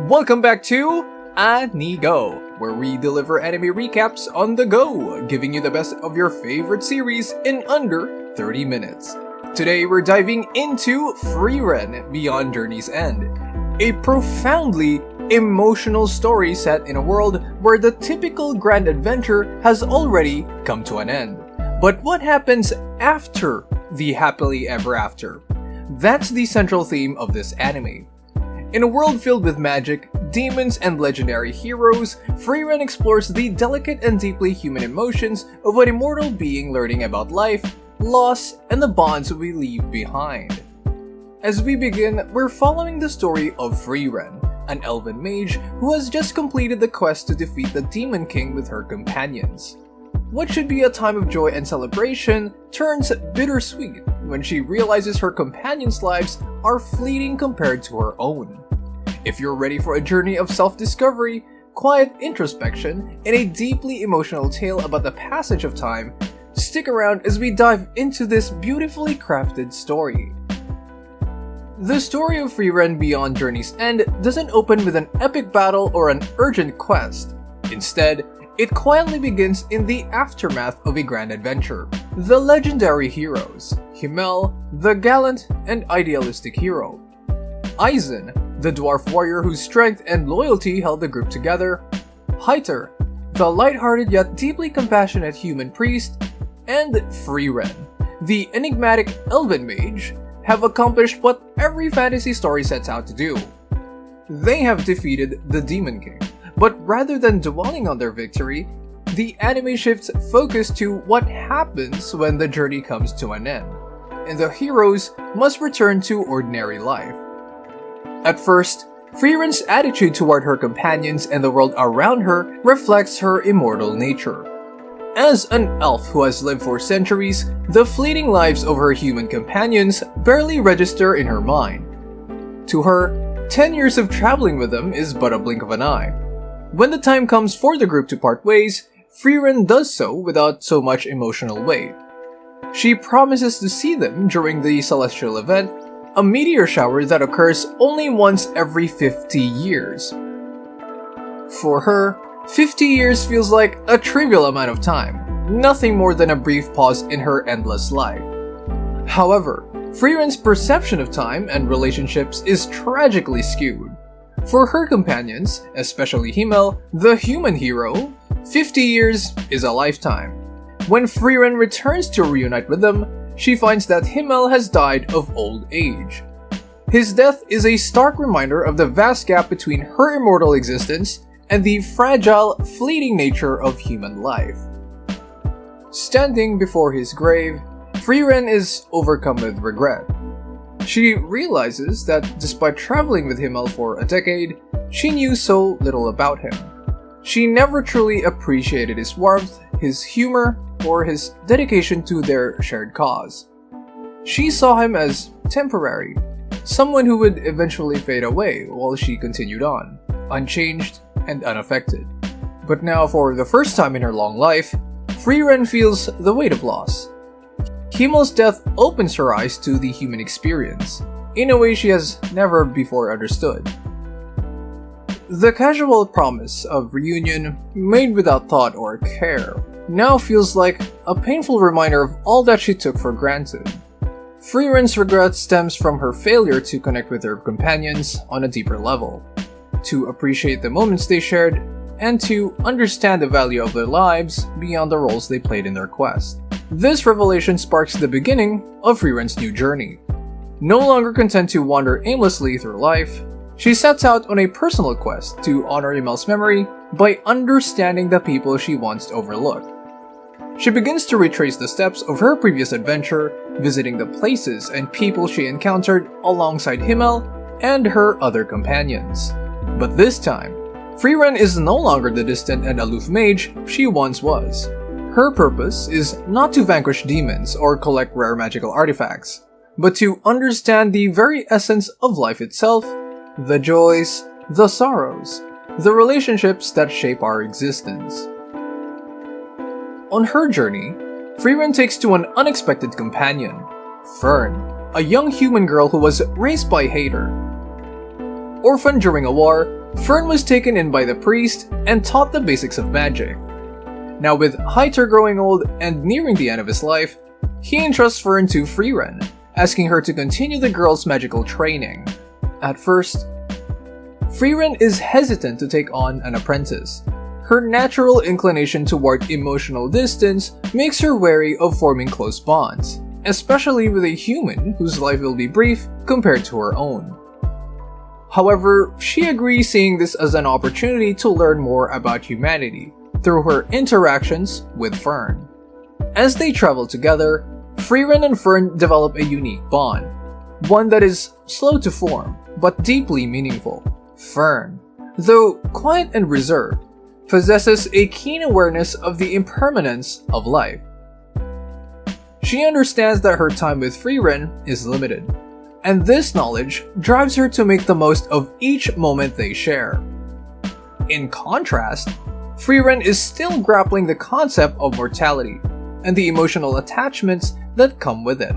Welcome back to Anigo, where we deliver anime recaps on the go, giving you the best of your favorite series in under 30 minutes. Today we're diving into Frieren Beyond Journey's End, a profoundly emotional story set in a world where the typical grand adventure has already come to an end. But what happens after the happily ever after? That's the central theme of this anime. In a world filled with magic, demons, and legendary heroes, Frieren explores the delicate and deeply human emotions of an immortal being learning about life, loss, and the bonds we leave behind. As we begin, we're following the story of Frieren, an elven mage who has just completed the quest to defeat the Demon King with her companions. What should be a time of joy and celebration turns bittersweet when she realizes her companions' lives are fleeting compared to her own. If you're ready for a journey of self-discovery, quiet introspection, and a deeply emotional tale about the passage of time, stick around as we dive into this beautifully crafted story. The story of Frieren Beyond Journey's End doesn't open with an epic battle or an urgent quest. Instead, it quietly begins in the aftermath of a grand adventure. The legendary heroes, Himmel, the gallant and idealistic hero, Aizen, the dwarf warrior whose strength and loyalty held the group together, Heiter, the lighthearted yet deeply compassionate human priest, and Frieren, the enigmatic elven mage, have accomplished what every fantasy story sets out to do. They have defeated the Demon King. But rather than dwelling on their victory, the anime shifts focus to what happens when the journey comes to an end, and the heroes must return to ordinary life. At first, Frieren's attitude toward her companions and the world around her reflects her immortal nature. As an elf who has lived for centuries, the fleeting lives of her human companions barely register in her mind. To her, 10 years of traveling with them is but a blink of an eye. When the time comes for the group to part ways, Frieren does so without so much emotional weight. She promises to see them during the celestial event, a meteor shower that occurs only once every 50 years. For her, 50 years feels like a trivial amount of time, nothing more than a brief pause in her endless life. However, Frieren's perception of time and relationships is tragically skewed. For her companions, especially Himmel, the human hero, 50 years is a lifetime. When Frieren returns to reunite with them, she finds that Himmel has died of old age. His death is a stark reminder of the vast gap between her immortal existence and the fragile, fleeting nature of human life. Standing before his grave, Frieren is overcome with regret. She realizes that despite traveling with Himmel for a decade, she knew so little about him. She never truly appreciated his warmth, his humor, or his dedication to their shared cause. She saw him as temporary, someone who would eventually fade away while she continued on, unchanged and unaffected. But now, for the first time in her long life, Frieren feels the weight of loss. Himmel's death opens her eyes to the human experience, in a way she has never before understood. The casual promise of reunion, made without thought or care, now feels like a painful reminder of all that she took for granted. Frieren's regret stems from her failure to connect with her companions on a deeper level, to appreciate the moments they shared, and to understand the value of their lives beyond the roles they played in their quest. This revelation sparks the beginning of Frieren's new journey. No longer content to wander aimlessly through life, she sets out on a personal quest to honor Himmel's memory by understanding the people she once overlooked. She begins to retrace the steps of her previous adventure, visiting the places and people she encountered alongside Himmel and her other companions. But this time, Frieren is no longer the distant and aloof mage she once was. Her purpose is not to vanquish demons or collect rare magical artifacts, but to understand the very essence of life itself, the joys, the sorrows, the relationships that shape our existence. On her journey, Frieren takes to an unexpected companion, Fern, a young human girl who was raised by Heiter. Orphaned during a war, Frieren was taken in by the priest and taught the basics of magic. Now with Heiter growing old and nearing the end of his life, he entrusts Frieren to Frieren, asking her to continue the girl's magical training. At first, Frieren is hesitant to take on an apprentice. Her natural inclination toward emotional distance makes her wary of forming close bonds, especially with a human whose life will be brief compared to her own. However, she agrees, seeing this as an opportunity to learn more about humanity through her interactions with Frieren. As they travel together, Frieren and Frieren develop a unique bond, one that is slow to form but deeply meaningful. Frieren, though quiet and reserved, possesses a keen awareness of the impermanence of life. She understands that her time with Frieren is limited, and this knowledge drives her to make the most of each moment they share. In contrast, Frieren is still grappling the concept of mortality and the emotional attachments that come with it.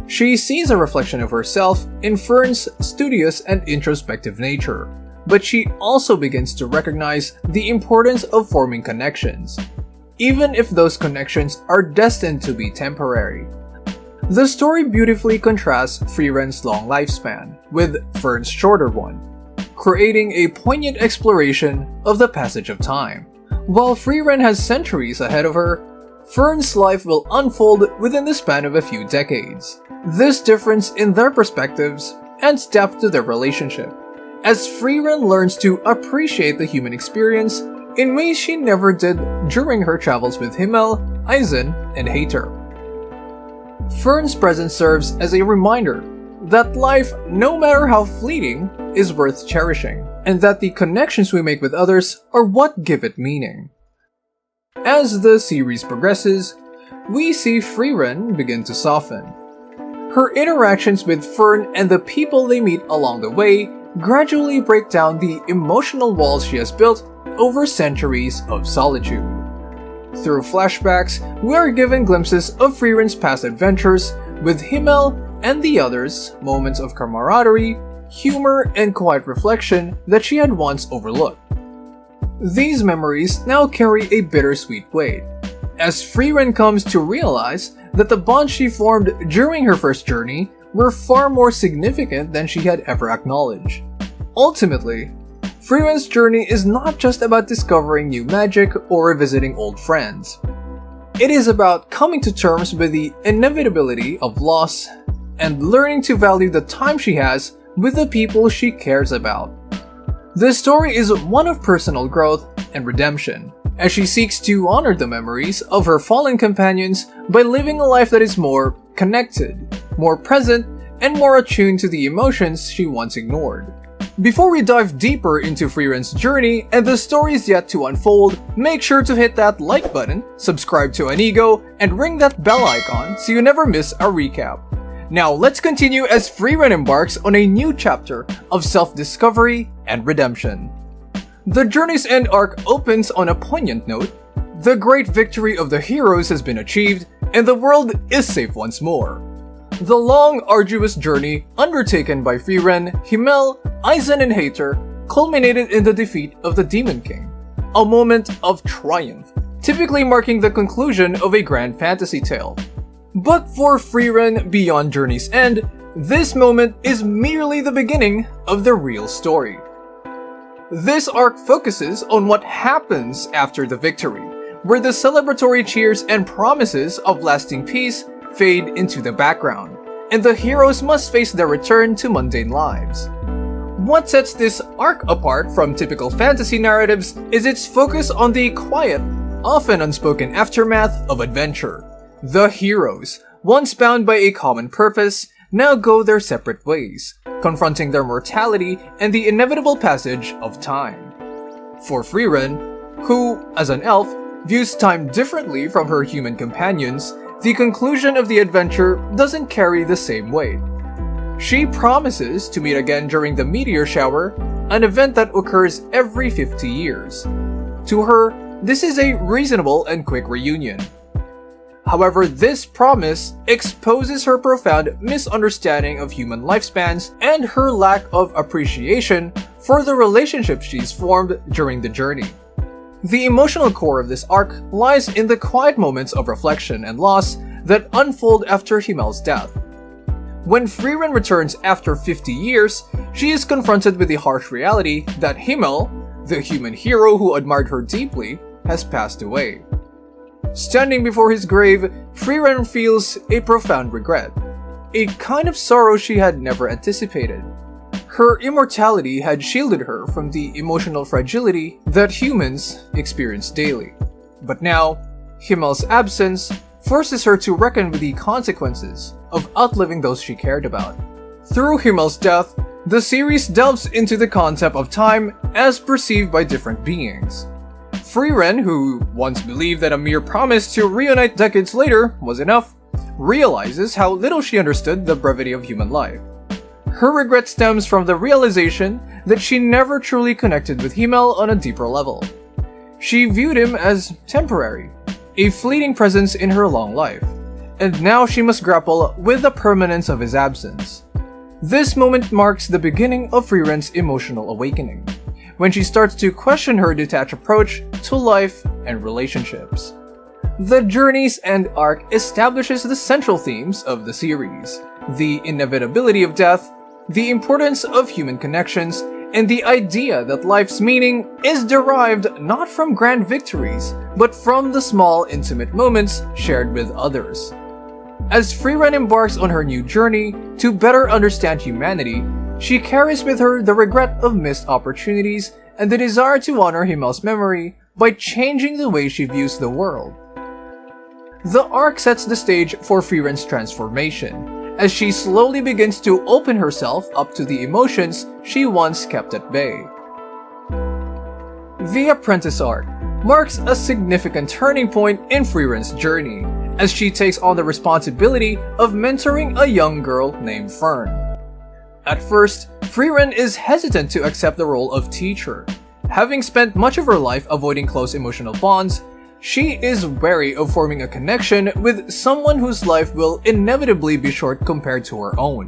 She sees a reflection of herself in Frieren's studious and introspective nature, but she also begins to recognize the importance of forming connections, even if those connections are destined to be temporary. The story beautifully contrasts Frieren's long lifespan with Frieren's shorter one, creating a poignant exploration of the passage of time. While Frieren has centuries ahead of her, Frieren's life will unfold within the span of a few decades. This difference in their perspectives adds depth to their relationship, as Frieren learns to appreciate the human experience in ways she never did during her travels with Himmel, Eisen, and Heiter. Frieren's presence serves as a reminder that life, no matter how fleeting, is worth cherishing, and that the connections we make with others are what give it meaning. As the series progresses, we see Frieren begin to soften. Her interactions with Frieren and the people they meet along the way gradually break down the emotional walls she has built over centuries of solitude. Through flashbacks, we are given glimpses of Frieren's past adventures with Himmel and the others, moments of camaraderie, humor, and quiet reflection that she had once overlooked. These memories now carry a bittersweet weight, as Frieren comes to realize that the bonds she formed during her first journey were far more significant than she had ever acknowledged. Ultimately, Frieren's journey is not just about discovering new magic or revisiting old friends. It is about coming to terms with the inevitability of loss and learning to value the time she has with the people she cares about. This story is one of personal growth and redemption, as she seeks to honor the memories of her fallen companions by living a life that is more connected, more present, and more attuned to the emotions she once ignored. Before we dive deeper into Frieren's journey and the stories yet to unfold, make sure to hit that like button, subscribe to Anigo, and ring that bell icon so you never miss a recap. Now let's continue as Frieren embarks on a new chapter of self-discovery and redemption. The Journey's End arc opens on a poignant note. The great victory of the heroes has been achieved, and the world is safe once more. The long, arduous journey undertaken by Frieren, Himmel, Eisen, and Heiter culminated in the defeat of the Demon King, a moment of triumph, typically marking the conclusion of a grand fantasy tale. But for Frieren beyond Journey's End, this moment is merely the beginning of the real story. This arc focuses on what happens after the victory, where the celebratory cheers and promises of lasting peace fade into the background, and the heroes must face their return to mundane lives. What sets this arc apart from typical fantasy narratives is its focus on the quiet, often unspoken aftermath of adventure. The heroes, once bound by a common purpose, now go their separate ways, confronting their mortality and the inevitable passage of time. For Frieren, who, as an elf, views time differently from her human companions, the conclusion of the adventure doesn't carry the same weight. She promises to meet again during the meteor shower, an event that occurs every 50 years. To her, this is a reasonable and quick reunion. However, this promise exposes her profound misunderstanding of human lifespans and her lack of appreciation for the relationships she's formed during the journey. The emotional core of this arc lies in the quiet moments of reflection and loss that unfold after Himmel's death. When Frieren returns after 50 years, she is confronted with the harsh reality that Himmel, the human hero who admired her deeply, has passed away. Standing before his grave, Frieren feels a profound regret, a kind of sorrow she had never anticipated. Her immortality had shielded her from the emotional fragility that humans experience daily. But now, Himmel's absence forces her to reckon with the consequences of outliving those she cared about. Through Himmel's death, the series delves into the concept of time as perceived by different beings. Frieren, who once believed that a mere promise to reunite decades later was enough, realizes how little she understood the brevity of human life. Her regret stems from the realization that she never truly connected with Himmel on a deeper level. She viewed him as temporary, a fleeting presence in her long life, and now she must grapple with the permanence of his absence. This moment marks the beginning of Frieren's emotional awakening, when she starts to question her detached approach to life and relationships. The Journey's End arc establishes the central themes of the series: the inevitability of death, the importance of human connections, and the idea that life's meaning is derived not from grand victories, but from the small, intimate moments shared with others. As Frieren embarks on her new journey to better understand humanity, she carries with her the regret of missed opportunities and the desire to honor Himmel's memory by changing the way she views the world. The arc sets the stage for Frieren's transformation, as she slowly begins to open herself up to the emotions she once kept at bay. The Apprentice arc marks a significant turning point in Frieren's journey, as she takes on the responsibility of mentoring a young girl named Fern. At first, Frieren is hesitant to accept the role of teacher. Having spent much of her life avoiding close emotional bonds, she is wary of forming a connection with someone whose life will inevitably be short compared to her own.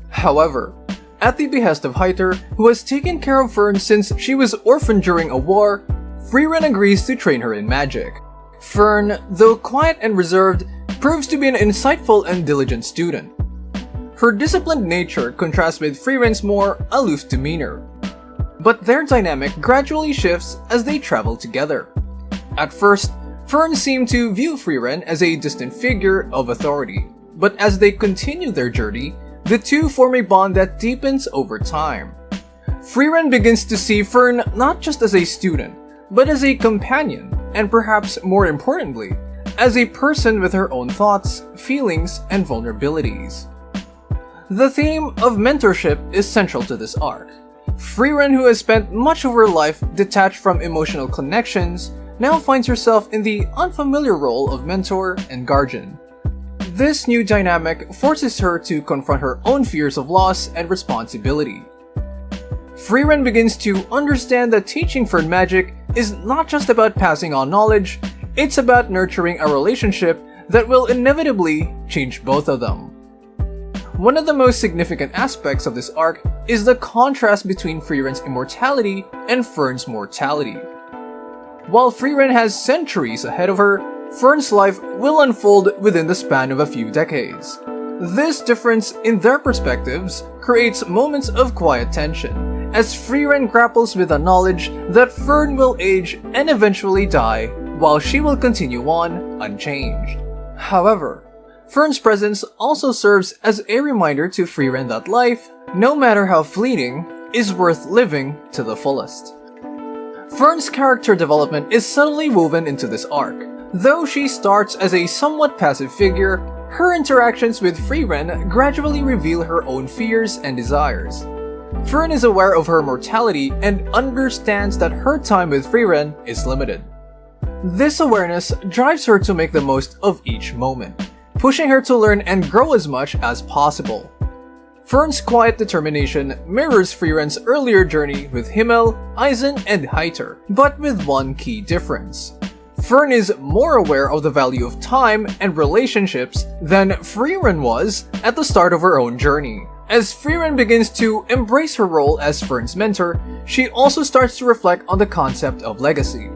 However, at the behest of Heiter, who has taken care of Fern since she was orphaned during a war, Frieren agrees to train her in magic. Fern, though quiet and reserved, proves to be an insightful and diligent student. Her disciplined nature contrasts with Frieren's more aloof demeanor, but their dynamic gradually shifts as they travel together. At first, Fern seemed to view Frieren as a distant figure of authority, but as they continue their journey, the two form a bond that deepens over time. Frieren begins to see Fern not just as a student, but as a companion, and perhaps more importantly, as a person with her own thoughts, feelings, and vulnerabilities. The theme of mentorship is central to this arc. Frieren, who has spent much of her life detached from emotional connections, now finds herself in the unfamiliar role of mentor and guardian. This new dynamic forces her to confront her own fears of loss and responsibility. Frieren begins to understand that teaching Fern magic is not just about passing on knowledge, it's about nurturing a relationship that will inevitably change both of them. One of the most significant aspects of this arc is the contrast between Frieren's immortality and Fern's mortality. While Frieren has centuries ahead of her, Fern's life will unfold within the span of a few decades. This difference in their perspectives creates moments of quiet tension, as Frieren grapples with the knowledge that Fern will age and eventually die, while she will continue on unchanged. However, Fern's presence also serves as a reminder to Frieren that life, no matter how fleeting, is worth living to the fullest. Fern's character development is subtly woven into this arc. Though she starts as a somewhat passive figure, her interactions with Frieren gradually reveal her own fears and desires. Fern is aware of her mortality and understands that her time with Frieren is limited. This awareness drives her to make the most of each moment, pushing her to learn and grow as much as possible. Fern's quiet determination mirrors Frieren's earlier journey with Himmel, Eisen, and Heiter, but with one key difference. Fern is more aware of the value of time and relationships than Frieren was at the start of her own journey. As Frieren begins to embrace her role as Fern's mentor, she also starts to reflect on the concept of legacy.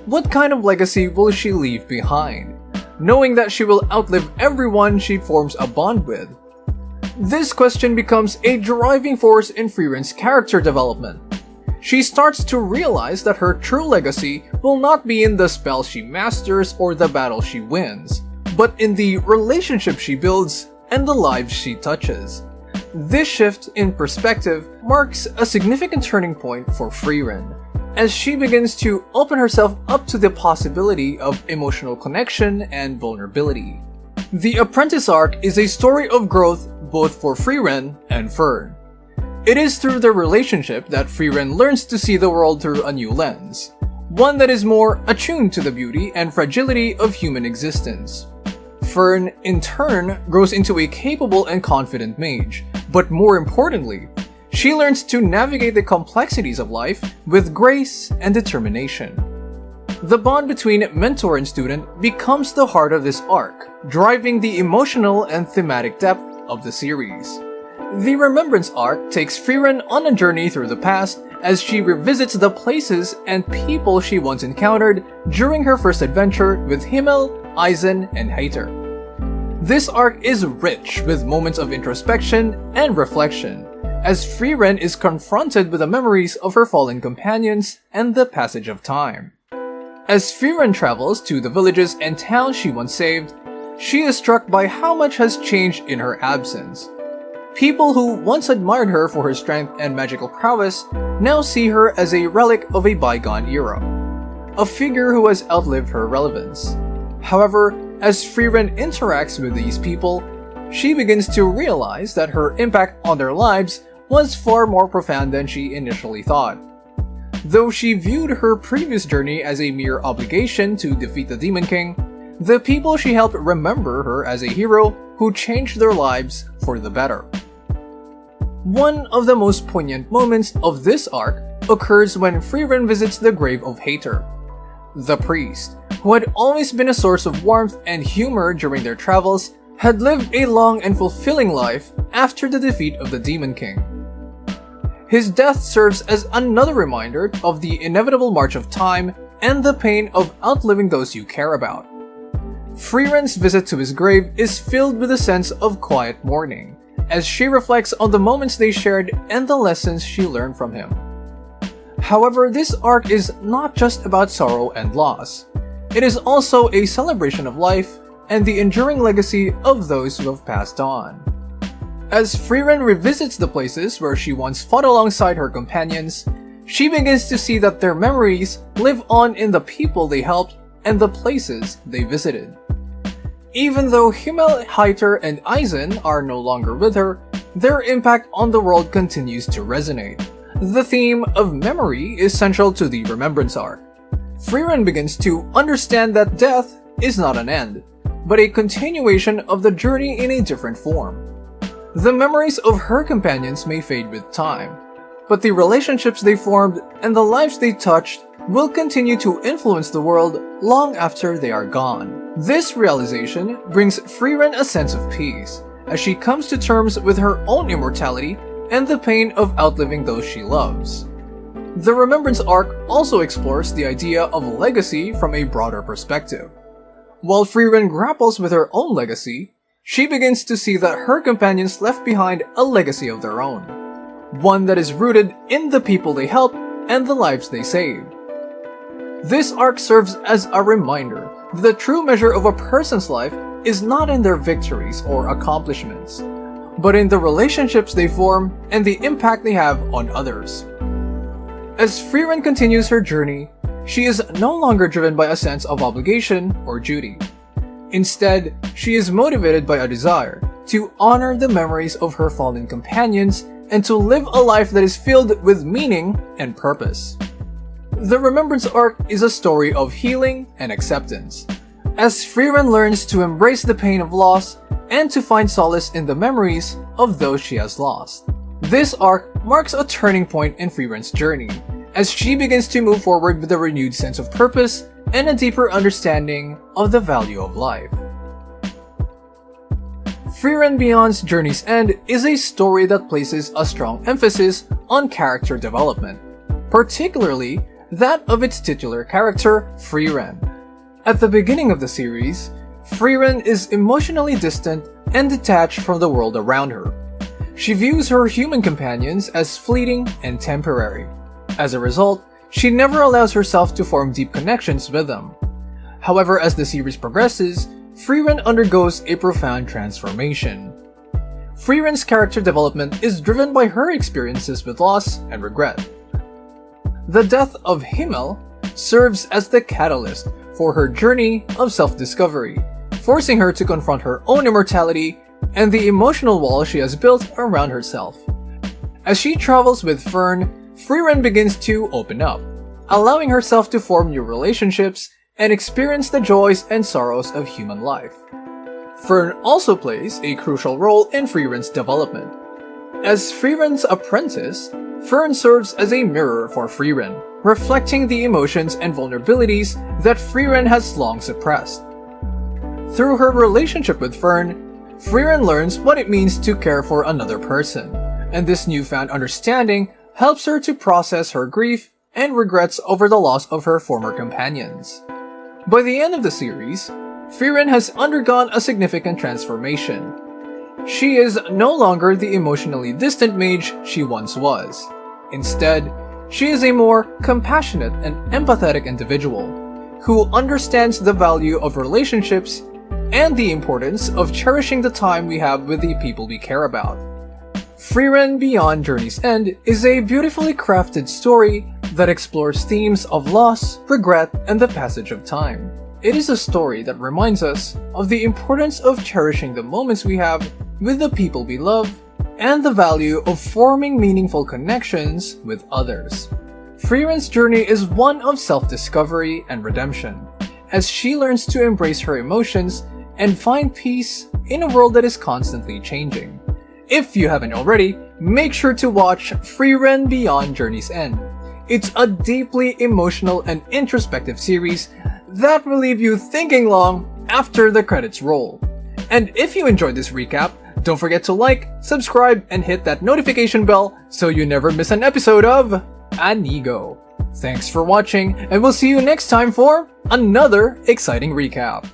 What kind of legacy will she leave behind, knowing that she will outlive everyone she forms a bond with? This question becomes a driving force in Frieren's character development. She starts to realize that her true legacy will not be in the spell she masters or the battle she wins, but in the relationship she builds and the lives she touches. This shift in perspective marks a significant turning point for Frieren, as she begins to open herself up to the possibility of emotional connection and vulnerability. The Apprentice arc is a story of growth both for Frieren and Fern. It is through their relationship that Frieren learns to see the world through a new lens, one that is more attuned to the beauty and fragility of human existence. Fern, in turn, grows into a capable and confident mage, but more importantly, she learns to navigate the complexities of life with grace and determination. The bond between mentor and student becomes the heart of this arc, driving the emotional and thematic depth of the series. The Remembrance arc takes Frieren on a journey through the past as she revisits the places and people she once encountered during her first adventure with Himmel, Eisen, and Hater. This arc is rich with moments of introspection and reflection, as Frieren is confronted with the memories of her fallen companions and the passage of time. As Frieren travels to the villages and towns she once saved, she is struck by how much has changed in her absence. People who once admired her for her strength and magical prowess now see her as a relic of a bygone era, a figure who has outlived her relevance. However, as Frieren interacts with these people, she begins to realize that her impact on their lives was far more profound than she initially thought. Though she viewed her previous journey as a mere obligation to defeat the Demon King, the people she helped remember her as a hero who changed their lives for the better. One of the most poignant moments of this arc occurs when Frieren visits the grave of Hater. The priest, who had always been a source of warmth and humor during their travels, had lived a long and fulfilling life after the defeat of the Demon King. His death serves as another reminder of the inevitable march of time and the pain of outliving those you care about. Frieren's visit to his grave is filled with a sense of quiet mourning, as she reflects on the moments they shared and the lessons she learned from him. However, this arc is not just about sorrow and loss. It is also a celebration of life and the enduring legacy of those who have passed on. As Frieren revisits the places where she once fought alongside her companions, she begins to see that their memories live on in the people they helped and the places they visited. Even though Himmel, Haiter, and Eisen are no longer with her, their impact on the world continues to resonate. The theme of memory is central to the Remembrance arc. Frieren begins to understand that death is not an end, but a continuation of the journey in a different form. The memories of her companions may fade with time, but the relationships they formed and the lives they touched will continue to influence the world long after they are gone. This realization brings Frieren a sense of peace, as she comes to terms with her own immortality and the pain of outliving those she loves. The Remembrance arc also explores the idea of legacy from a broader perspective. While Frieren grapples with her own legacy, she begins to see that her companions left behind a legacy of their own, one that is rooted in the people they helped and the lives they saved. This arc serves as a reminder that the true measure of a person's life is not in their victories or accomplishments, but in the relationships they form and the impact they have on others. As Frieren continues her journey, she is no longer driven by a sense of obligation or duty. Instead, she is motivated by a desire to honor the memories of her fallen companions and to live a life that is filled with meaning and purpose. The Remembrance arc is a story of healing and acceptance, as Frieren learns to embrace the pain of loss and to find solace in the memories of those she has lost. This arc marks a turning point in Frieren's journey, as she begins to move forward with a renewed sense of purpose and a deeper understanding of the value of life. Frieren Beyond's Journey's End is a story that places a strong emphasis on character development, particularly that of its titular character, Frieren. At the beginning of the series, Frieren is emotionally distant and detached from the world around her. She views her human companions as fleeting and temporary. As a result, she never allows herself to form deep connections with them. However, as the series progresses, Frieren undergoes a profound transformation. Frieren's character development is driven by her experiences with loss and regret. The death of Himmel serves as the catalyst for her journey of self-discovery, forcing her to confront her own immortality and the emotional wall she has built around herself. As she travels with Fern, Frieren begins to open up, allowing herself to form new relationships and experience the joys and sorrows of human life. Fern also plays a crucial role in Frieren's development. As Frieren's apprentice, Fern serves as a mirror for Frieren, reflecting the emotions and vulnerabilities that Frieren has long suppressed. Through her relationship with Fern, Frieren learns what it means to care for another person, and this newfound understanding helps her to process her grief and regrets over the loss of her former companions. By the end of the series, Frieren has undergone a significant transformation. She is no longer the emotionally distant mage she once was. Instead, she is a more compassionate and empathetic individual who understands the value of relationships and the importance of cherishing the time we have with the people we care about. Frieren Beyond Journey's End is a beautifully crafted story that explores themes of loss, regret, and the passage of time. It is a story that reminds us of the importance of cherishing the moments we have with the people we love and the value of forming meaningful connections with others. Frieren's journey is one of self-discovery and redemption, as she learns to embrace her emotions and find peace in a world that is constantly changing. If you haven't already, make sure to watch Frieren Beyond Journey's End. It's a deeply emotional and introspective series that will leave you thinking long after the credits roll. And if you enjoyed this recap, don't forget to like, subscribe, and hit that notification bell so you never miss an episode of Anigo. Thanks for watching, and we'll see you next time for another exciting recap.